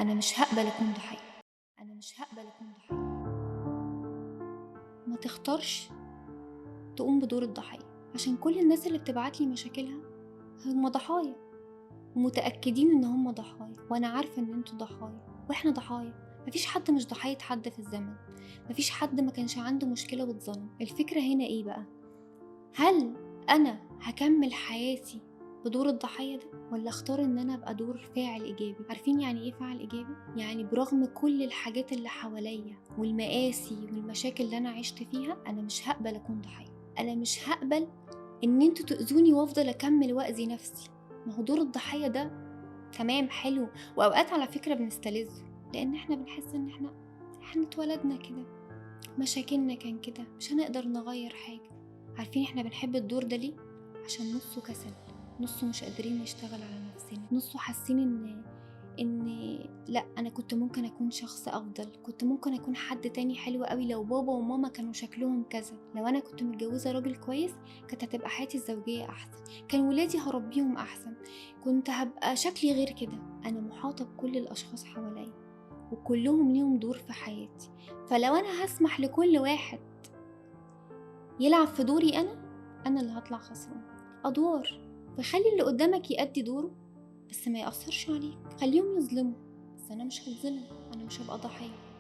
أنا مش هاقبل أكون ضحية، أنا مش هاقبل أكون ضحية. ما تختارش تقوم بدور الضحية، عشان كل الناس اللي بتبعت لي مشاكلها هم ضحايا، ومتأكدين إن هم ضحايا، وأنا عارفة إن أنتوا ضحايا وإحنا ضحايا. مفيش حد مش ضحية حد في الزمن، مفيش حد ما كانش عنده مشكلة واتظلم. الفكرة هنا إيه بقى؟ هل أنا هكمل حياتي بدور الضحية ده، ولا اختار ان انا ابقى دور فاعل ايجابي؟ عارفين يعني ايه فاعل ايجابي؟ يعني برغم كل الحاجات اللي حواليا والمقاسي والمشاكل اللي انا عشت فيها، انا مش هقبل اكون ضحية. انا مش هقبل ان انتوا تؤذوني وافضل اكمل واذي نفسي. ما هو دور الضحية ده تمام حلو، واوقات على فكرة بنستلذه، لان احنا بنحس ان احنا اتولدنا كده، مشاكلنا كان كده، مش هنقدر نغير حاجة. عارفين احنا بنحب الدور ده ليه؟ عشان نصه كسل، نصه مش قادرين نشتغل على نفسنا، نصه حاسين ان لا، انا كنت ممكن اكون شخص افضل، كنت ممكن اكون حد تاني حلو قوي لو بابا وماما كانوا شكلهم كذا، لو انا كنت متجوزة راجل كويس كانت هتبقى حياتي الزوجية احسن، كان ولادي هربيهم احسن، كنت هبقى شكلي غير كده. انا محاطة بكل الاشخاص حواليا وكلهم ليهم دور في حياتي، فلو انا هسمح لكل واحد يلعب في دوري انا اللي هطلع خسران. ادوار، فخلي اللي قدامك يأدي دوره بس ما يأثرش عليك، خليهم يظلموا بس انا مش هتظلم، انا مش هبقى ضحية.